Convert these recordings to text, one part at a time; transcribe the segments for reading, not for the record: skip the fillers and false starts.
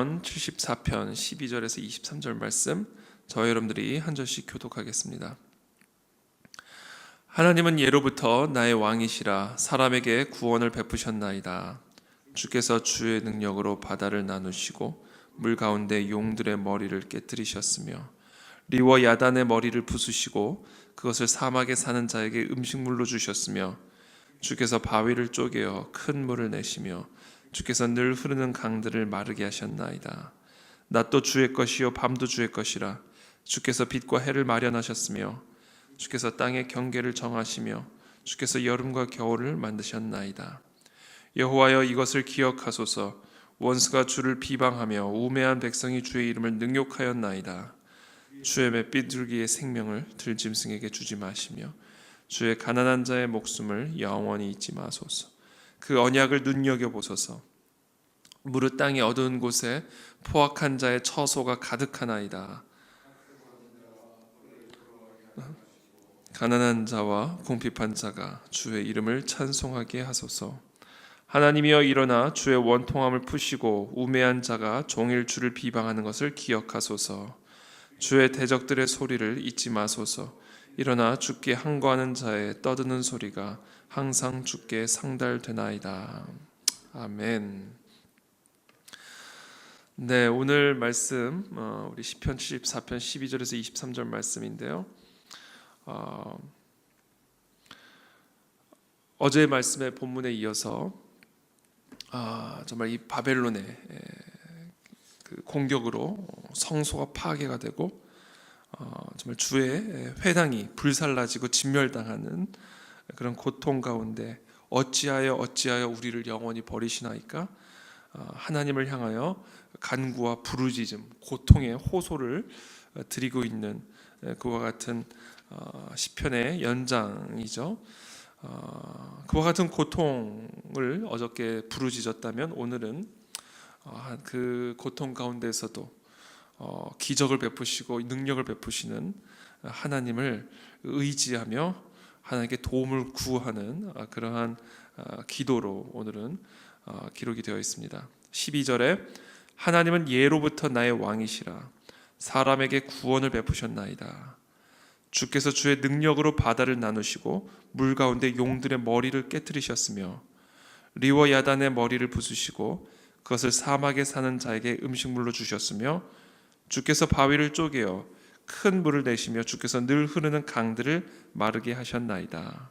시편 74편 12절에서 23절 말씀, 저희 여러분들이 한 절씩 교독하겠습니다. 하나님은 예로부터 나의 왕이시라. 사람에게 구원을 베푸셨나이다. 주께서 주의 능력으로 바다를 나누시고 물 가운데 용들의 머리를 깨뜨리셨으며 리워 야단의 머리를 부수시고 그것을 사막에 사는 자에게 음식물로 주셨으며 주께서 바위를 쪼개어 큰 물을 내시며 주께서 늘 흐르는 강들을 마르게 하셨나이다. 낮도 주의 것이요 밤도 주의 것이라. 주께서 빛과 해를 마련하셨으며 주께서 땅의 경계를 정하시며 주께서 여름과 겨울을 만드셨나이다. 여호와여, 이것을 기억하소서. 원수가 주를 비방하며 우매한 백성이 주의 이름을 능욕하였나이다. 주의 맷비둘기의 생명을 들짐승에게 주지 마시며 주의 가난한 자의 목숨을 영원히 잊지 마소서. 그 언약을 눈여겨보소서. 무릇 땅의 어두운 곳에 포악한 자의 처소가 가득하나이다. 가난한 자와 궁핍한 자가 주의 이름을 찬송하게 하소서. 하나님이여, 일어나 주의 원통함을 푸시고 우매한 자가 종일 주를 비방하는 것을 기억하소서. 주의 대적들의 소리를 잊지 마소서. 일어나 주께 항거하는 자의 떠드는 소리가 항상 주께 상달되나이다. 아멘. 네, 오늘 말씀 우리 시편 74편 12절에서 23절 말씀인데요. 어제의 말씀의 본문에 이어서 정말 이 바벨론의 그 공격으로 성소가 파괴가 되고 정말 주의 회당이 불살라지고 진멸당하는 그런 고통 가운데 어찌하여 우리를 영원히 버리시나이까? 하나님을 향하여 간구와 부르짖음, 고통의 호소를 드리고 있는 그와 같은 시편의 연장이죠. 그와 같은 고통을 어저께 부르짖었다면 오늘은 그 고통 가운데서도 기적을 베푸시고 능력을 베푸시는 하나님을 의지하며 하나님께 도움을 구하는 그러한 기도로 오늘은 기록이 되어 있습니다. 12절에 하나님은 예로부터 나의 왕이시라. 사람에게 구원을 베푸셨나이다. 주께서 주의 능력으로 바다를 나누시고 물 가운데 용들의 머리를 깨뜨리셨으며 리워 야단의 머리를 부수시고 그것을 사막에 사는 자에게 음식물로 주셨으며 주께서 바위를 쪼개어 큰 물을 내시며 주께서 늘 흐르는 강들을 마르게 하셨나이다.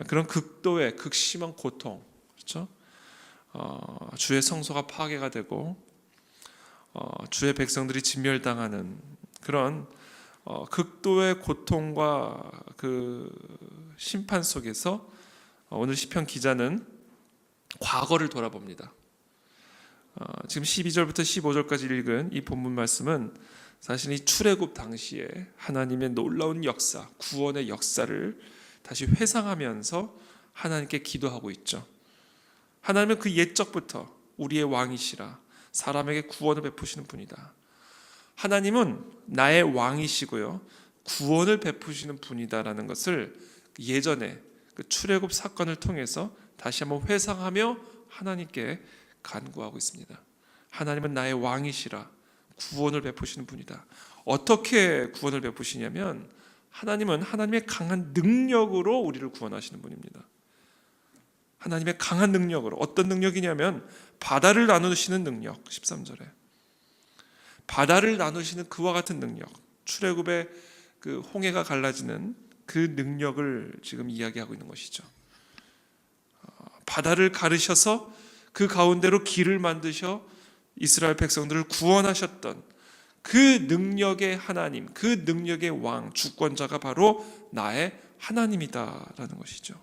그런 극도의 극심한 고통, 그렇죠? 주의 성소가 파괴가 되고 주의 백성들이 진멸당하는 그런 극도의 고통과 그 심판 속에서 오늘 시편 기자는 과거를 돌아봅니다. 지금 12절부터 15절까지 읽은 이 본문 말씀은 사실 이 출애굽 당시에 하나님의 놀라운 역사, 구원의 역사를 다시 회상하면서 하나님께 기도하고 있죠. 하나님은 그 옛적부터 우리의 왕이시라. 사람에게 구원을 베푸시는 분이다. 하나님은 나의 왕이시고요, 구원을 베푸시는 분이다라는 것을 예전에 그 출애굽 사건을 통해서 다시 한번 회상하며 하나님께 간구하고 있습니다. 하나님은 나의 왕이시라. 구원을 베푸시는 분이다. 어떻게 구원을 베푸시냐면 하나님은 하나님의 강한 능력으로 우리를 구원하시는 분입니다. 하나님의 강한 능력으로. 어떤 능력이냐면 바다를 나누시는 능력. 13절에 바다를 나누시는 그와 같은 능력, 출애굽의 그 홍해가 갈라지는 그 능력을 지금 이야기하고 있는 것이죠. 바다를 가르셔서 그 가운데로 길을 만드셔 이스라엘 백성들을 구원하셨던 그 능력의 하나님, 그 능력의 왕, 주권자가 바로 나의 하나님이다라는 것이죠.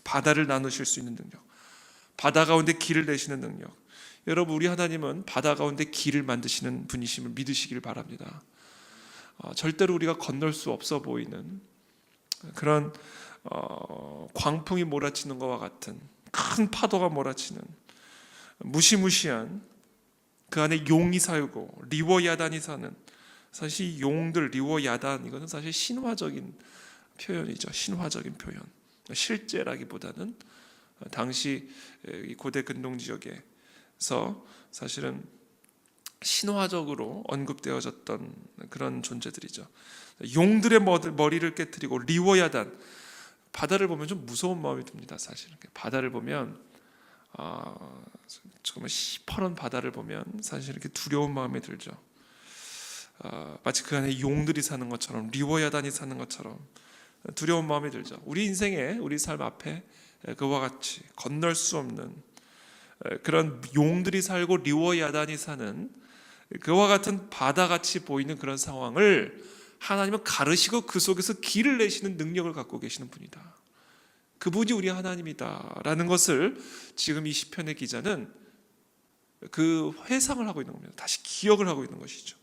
바다를 나누실 수 있는 능력, 바다 가운데 길을 내시는 능력. 여러분, 우리 하나님은 바다 가운데 길을 만드시는 분이심을 믿으시길 바랍니다. 절대로 우리가 건널 수 없어 보이는 그런 광풍이 몰아치는 것과 같은 큰 파도가 몰아치는 무시무시한 그 안에 용이 살고 리워 야단이 사는, 사실 용들, 리워 야단, 이거는 사실 신화적인 표현이죠. 신화적인 표현. 실제라기보다는 당시 이 고대 근동 지역에서 사실은 신화적으로 언급되어졌던 그런 존재들이죠. 용들의 머리를 깨뜨리고 리워야단, 바다를 보면 좀 무서운 마음이 듭니다. 사실 바다를 보면 정말 시퍼런 바다를 보면 사실 이렇게 두려운 마음이 들죠. 마치 그 안에 용들이 사는 것처럼, 리워야단이 사는 것처럼 두려운 마음이 들죠. 우리 인생에, 우리 삶 앞에 그와 같이 건널 수 없는 그런 용들이 살고 리워야단이 사는 그와 같은 바다같이 보이는 그런 상황을 하나님은 가르시고 그 속에서 길을 내시는 능력을 갖고 계시는 분이다. 그분이 우리 하나님이다라는 것을 지금 이 시편의 기자는 그 회상을 하고 있는 겁니다. 다시 기억을 하고 있는 것이죠.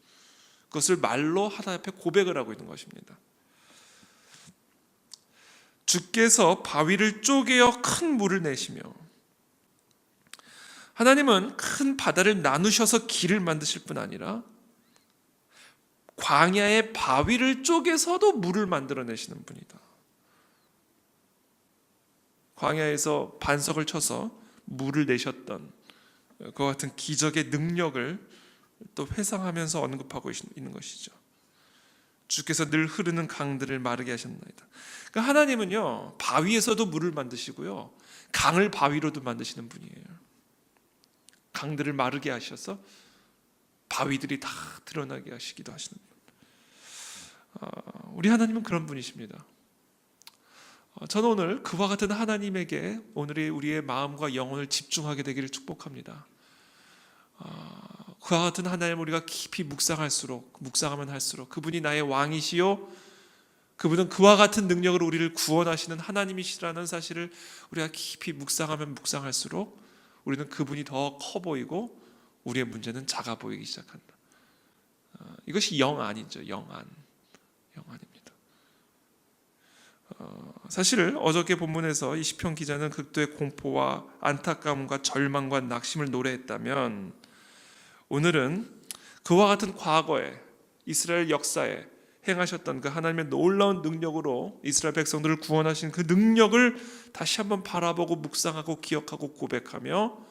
그것을 말로 하나님 앞에 고백을 하고 있는 것입니다. 주께서 바위를 쪼개어 큰 물을 내시며, 하나님은 큰 바다를 나누셔서 길을 만드실 뿐 아니라 광야의 바위를 쪼개서도 물을 만들어내시는 분이다. 광야에서 반석을 쳐서 물을 내셨던 그와 같은 기적의 능력을 또 회상하면서 언급하고 있는 것이죠. 주께서 늘 흐르는 강들을 마르게 하셨나이다. 그러니까 하나님은요, 바위에서도 물을 만드시고요, 강을 바위로도 만드시는 분이에요. 강들을 마르게 하셔서 바위들이 다 드러나게 하시기도 하시는 분. 우리 하나님은 그런 분이십니다. 저는 오늘 그와 같은 하나님에게 오늘의 우리의 마음과 영혼을 집중하게 되기를 축복합니다. 그와 같은 하나님을 우리가 깊이 묵상하면 할수록 그분이 나의 왕이시요, 그분은 그와 같은 능력으로 우리를 구원하시는 하나님이시라는 사실을 우리가 깊이 묵상하면 묵상할수록 우리는 그분이 더 커 보이고 우리의 문제는 작아 보이기 시작한다. 이것이 영안이죠. 영안입니다. 사실 어저께 본문에서 이 시편 기자는 극도의 공포와 안타까움과 절망과 낙심을 노래했다면, 오늘은 그와 같은 과거에 이스라엘 역사에 행하셨던 그 하나님의 놀라운 능력으로 이스라엘 백성들을 구원하신 그 능력을 다시 한번 바라보고 묵상하고 기억하고 고백하며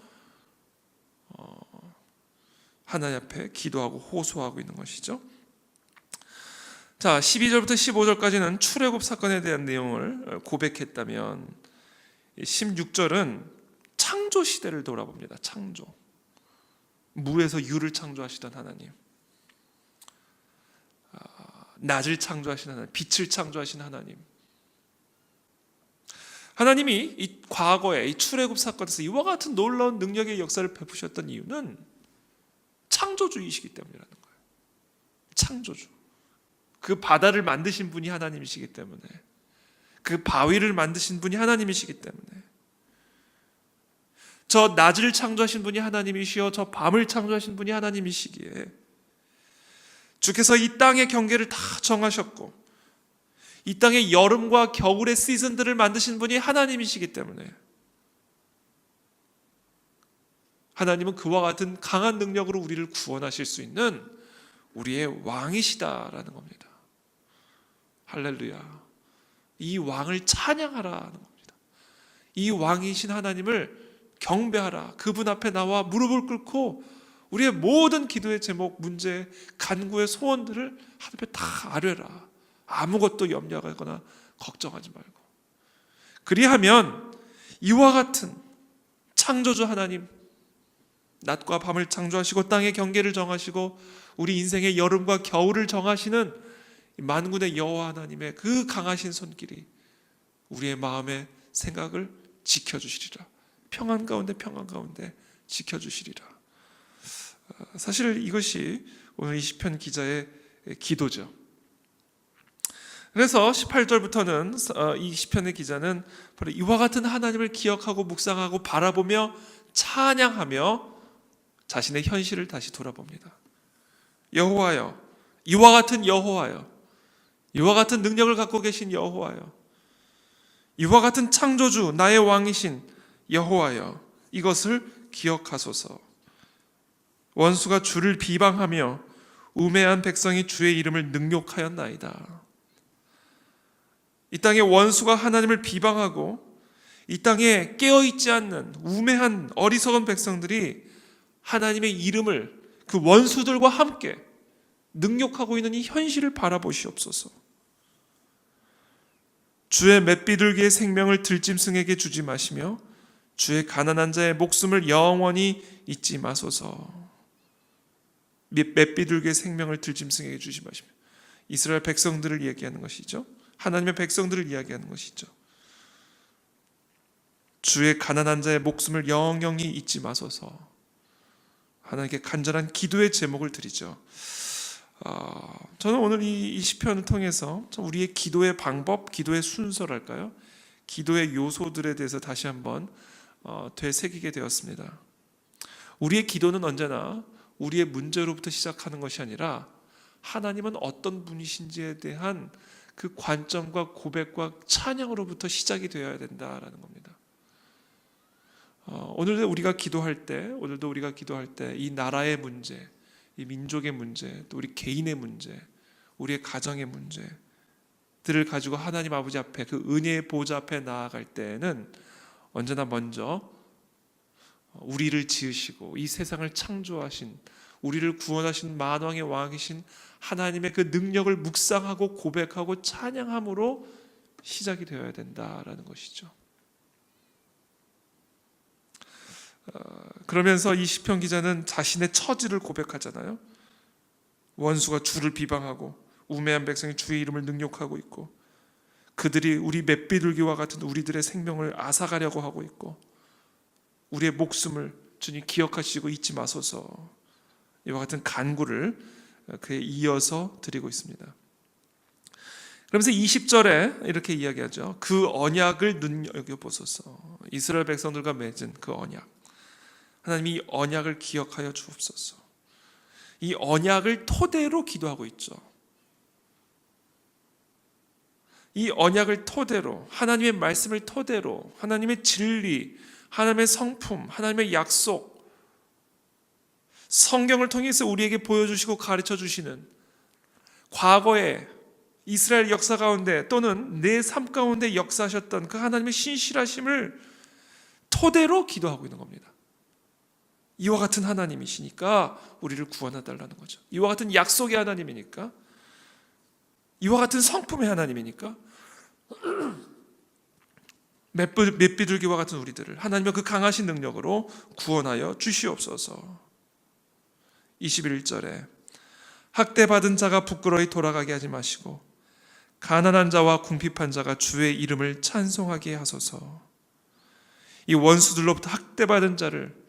하나님 앞에 기도하고 호소하고 있는 것이죠. 자, 12절부터 15절까지는 출애굽 사건에 대한 내용을 고백했다면 16절은 창조 시대를 돌아봅니다. 창조. 물에서 유를 창조하시던 하나님, 낮을 창조하신 하나님, 빛을 창조하신 하나님. 하나님이 이 과거에 이 출애굽 사건에서 이와 같은 놀라운 능력의 역사를 베푸셨던 이유는 창조주이시기 때문이라는 거예요. 창조주. 그 바다를 만드신 분이 하나님이시기 때문에, 그 바위를 만드신 분이 하나님이시기 때문에, 저 낮을 창조하신 분이 하나님이시여 저 밤을 창조하신 분이 하나님이시기에 주께서 이 땅의 경계를 다 정하셨고 이 땅의 여름과 겨울의 시즌들을 만드신 분이 하나님이시기 때문에 하나님은 그와 같은 강한 능력으로 우리를 구원하실 수 있는 우리의 왕이시다라는 겁니다. 할렐루야. 이 왕을 찬양하라는 겁니다. 이 왕이신 하나님을 경배하라. 그분 앞에 나와 무릎을 꿇고 우리의 모든 기도의 제목, 문제, 간구의 소원들을 하나님 앞에 다 아뢰라. 아무것도 염려하거나 걱정하지 말고. 그리하면 이와 같은 창조주 하나님, 낮과 밤을 창조하시고 땅의 경계를 정하시고 우리 인생의 여름과 겨울을 정하시는 만군의 여호와 하나님의 그 강하신 손길이 우리의 마음의 생각을 지켜주시리라. 평안 가운데 지켜주시리라. 사실 이것이 오늘 이 시편 기자의 기도죠. 그래서 18절부터는 이 시편의 기자는 바로 이와 같은 하나님을 기억하고 묵상하고 바라보며 찬양하며 자신의 현실을 다시 돌아봅니다. 여호와여, 이와 같은 여호와여, 이와 같은 능력을 갖고 계신 여호와여, 이와 같은 창조주 나의 왕이신 여호와여, 이것을 기억하소서. 원수가 주를 비방하며 우매한 백성이 주의 이름을 능욕하였나이다. 이 땅에 원수가 하나님을 비방하고 이 땅에 깨어있지 않는 우매한 어리석은 백성들이 하나님의 이름을 그 원수들과 함께 능욕하고 있는 이 현실을 바라보시옵소서. 주의 맷비둘기의 생명을 들짐승에게 주지 마시며 주의 가난한 자의 목숨을 영원히 잊지 마소서. 맷비둘기의 생명을 들짐승에게 주지 마시며, 이스라엘 백성들을 얘기하는 것이죠. 하나님의 백성들을 이야기하는 것이죠. 주의 가난한 자의 목숨을 영영히 잊지 마소서. 하나님께 간절한 기도의 제목을 드리죠. 저는 오늘 이 시편을 통해서 우리의 기도의 방법, 기도의 순서랄까요? 기도의 요소들에 대해서 다시 한번 되새기게 되었습니다. 우리의 기도는 언제나 우리의 문제로부터 시작하는 것이 아니라 하나님은 어떤 분이신지에 대한 그 관점과 고백과 찬양으로부터 시작이 되어야 된다라는 겁니다. 오늘도 우리가 기도할 때 이 나라의 문제, 이 민족의 문제, 또 우리 개인의 문제, 우리의 가정의 문제들을 가지고 하나님 아버지 앞에, 그 은혜의 보좌 앞에 나아갈 때에는 언제나 먼저 우리를 지으시고 이 세상을 창조하신, 우리를 구원하신 만왕의 왕이신 하나님의 그 능력을 묵상하고 고백하고 찬양함으로 시작이 되어야 된다라는 것이죠. 그러면서 이 시편 기자는 자신의 처지를 고백하잖아요. 원수가 주를 비방하고 우매한 백성이 주의 이름을 능욕하고 있고, 그들이 우리 맷비둘기와 같은 우리들의 생명을 앗아가려고 하고 있고, 우리의 목숨을 주님 기억하시고 잊지 마소서. 이와 같은 간구를 그에 이어서 드리고 있습니다. 그러면서 20절에 이렇게 이야기하죠. 그 언약을 눈여겨보소서. 이스라엘 백성들과 맺은 그 언약, 하나님이 이 언약을 기억하여 주옵소서. 이 언약을 토대로 기도하고 있죠. 이 언약을 토대로, 하나님의 말씀을 토대로, 하나님의 진리, 하나님의 성품, 하나님의 약속, 성경을 통해서 우리에게 보여주시고 가르쳐 주시는 과거에 이스라엘 역사 가운데 또는 내 삶 가운데 역사하셨던 그 하나님의 신실하심을 토대로 기도하고 있는 겁니다. 이와 같은 하나님이시니까 우리를 구원해달라는 거죠. 이와 같은 약속의 하나님이니까, 이와 같은 성품의 하나님이니까 맷비둘기와 같은 우리들을 하나님의 그 강하신 능력으로 구원하여 주시옵소서. 21절에 학대받은 자가 부끄러이 돌아가게 하지 마시고 가난한 자와 궁핍한 자가 주의 이름을 찬송하게 하소서. 이 원수들로부터 학대받은 자를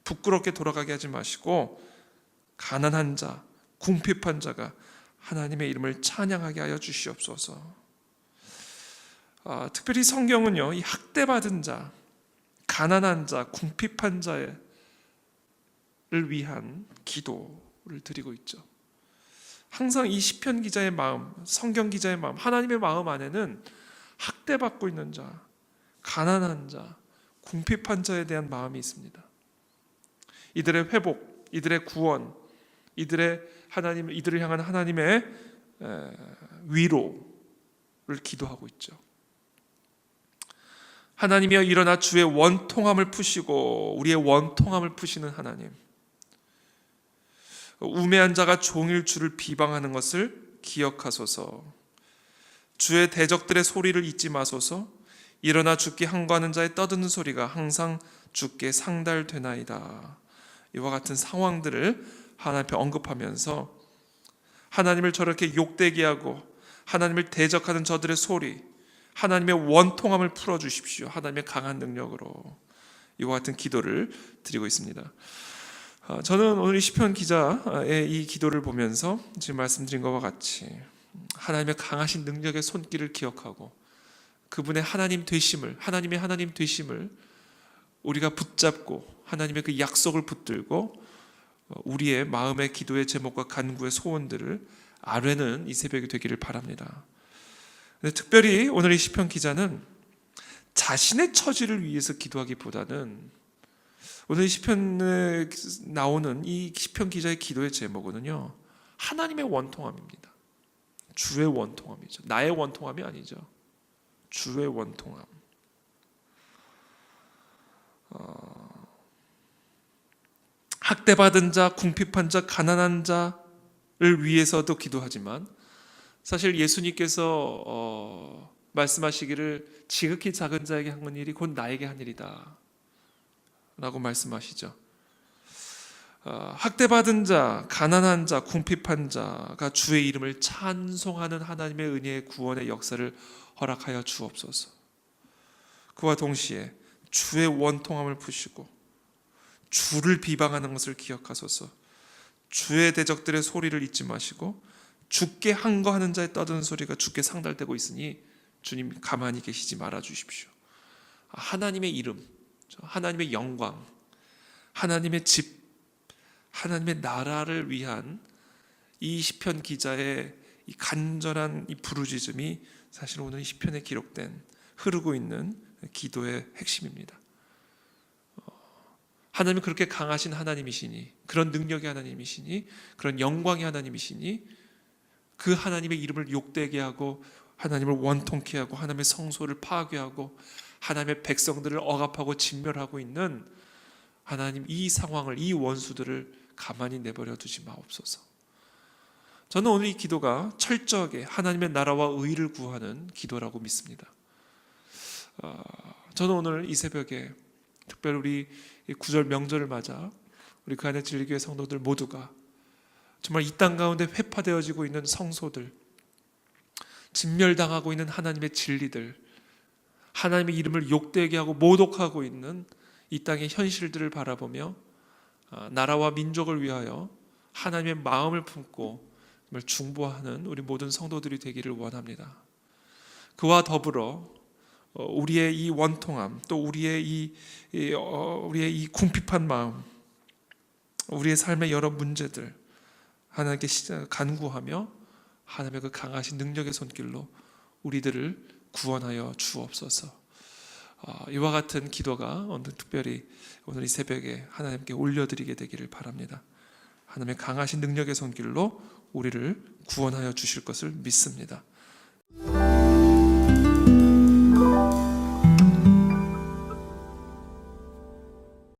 부끄럽게 돌아가게 하지 마시고 가난한 자, 궁핍한 자가 하나님의 이름을 찬양하게 하여 주시옵소서. 특별히 성경은요, 이 학대받은 자, 가난한 자, 궁핍한 자를 위한 기도를 드리고 있죠. 항상 이 시편 기자의 마음, 성경 기자의 마음, 하나님의 마음 안에는 학대받고 있는 자, 가난한 자, 궁핍한 자에 대한 마음이 있습니다. 이들의 회복, 이들의 구원, 이들을 향한 하나님의 위로를 기도하고 있죠. 하나님이여 일어나 주의 원통함을 푸시고, 우리의 원통함을 푸시는 하나님, 우매한 자가 종일 주를 비방하는 것을 기억하소서. 주의 대적들의 소리를 잊지 마소서. 일어나 주께 항거하는 자의 떠드는 소리가 항상 주께 상달되나이다. 이와 같은 상황들을 하나님 앞에 언급하면서 하나님을 저렇게 욕되게 하고 하나님을 대적하는 저들의 소리, 하나님의 원통함을 풀어주십시오. 하나님의 강한 능력으로. 이와 같은 기도를 드리고 있습니다. 저는 오늘 이 시편 기자의 이 기도를 보면서 지금 말씀드린 것과 같이 하나님의 강하신 능력의 손길을 기억하고 그분의 하나님의 하나님 되심을 우리가 붙잡고 하나님의 그 약속을 붙들고 우리의 마음의 기도의 제목과 간구의 소원들을 아뢰는 이 새벽이 되기를 바랍니다. 근데 특별히 오늘 이 시편 기자는 자신의 처지를 위해서 기도하기보다는 오늘 이 시편에 나오는 이 시편 기자의 기도의 제목은요, 하나님의 원통함입니다. 주의 원통함이죠. 나의 원통함이 아니죠. 주의 원통함. 학대받은 자, 궁핍한 자, 가난한 자를 위해서도 기도하지만 사실 예수님께서 말씀하시기를 지극히 작은 자에게 한 일이 곧 나에게 한 일이다 라고 말씀하시죠. 학대받은 자, 가난한 자, 궁핍한 자가 주의 이름을 찬송하는 하나님의 은혜의 구원의 역사를 허락하여 주옵소서. 그와 동시에 주의 원통함을 푸시고 주를 비방하는 것을 기억하소서. 주의 대적들의 소리를 잊지 마시고 주께 항거하는 자의 떠드는 소리가 주께 상달되고 있으니 주님 가만히 계시지 말아 주십시오. 하나님의 이름, 하나님의 영광, 하나님의 집, 하나님의 나라를 위한 이 시편 기자의 이 간절한 이 부르짖음이 사실 오늘 이 시편에 기록된 흐르고 있는 기도의 핵심입니다. 하나님은 그렇게 강하신 하나님이시니, 그런 능력의 하나님이시니, 그런 영광의 하나님이시니, 그 하나님의 이름을 욕되게 하고 하나님을 원통케 하고 하나님의 성소를 파괴하고 하나님의 백성들을 억압하고 진멸하고 있는 하나님, 이 상황을, 이 원수들을 가만히 내버려 두지 마옵소서. 저는 오늘 이 기도가 철저하게 하나님의 나라와 의를 구하는 기도라고 믿습니다. 저는 오늘 이 새벽에 특별히 우리 구절 명절을 맞아 우리 그 안에 진리교회 성도들 모두가 정말 이 땅 가운데 회파되어지고 있는 성소들, 진멸당하고 있는 하나님의 진리들, 하나님의 이름을 욕되게 하고 모독하고 있는 이 땅의 현실들을 바라보며 나라와 민족을 위하여 하나님의 마음을 품고 정말 중보하는 우리 모든 성도들이 되기를 원합니다. 그와 더불어 우리의 이 원통함, 또 우리의 이 궁핍한 마음, 우리의 삶의 여러 문제들 하나님께 간구하며 하나님의 그 강하신 능력의 손길로 우리들을 구원하여 주옵소서. 이와 같은 기도가 오늘 특별히 오늘 이 새벽에 하나님께 올려드리게 되기를 바랍니다. 하나님의 강하신 능력의 손길로 우리를 구원하여 주실 것을 믿습니다.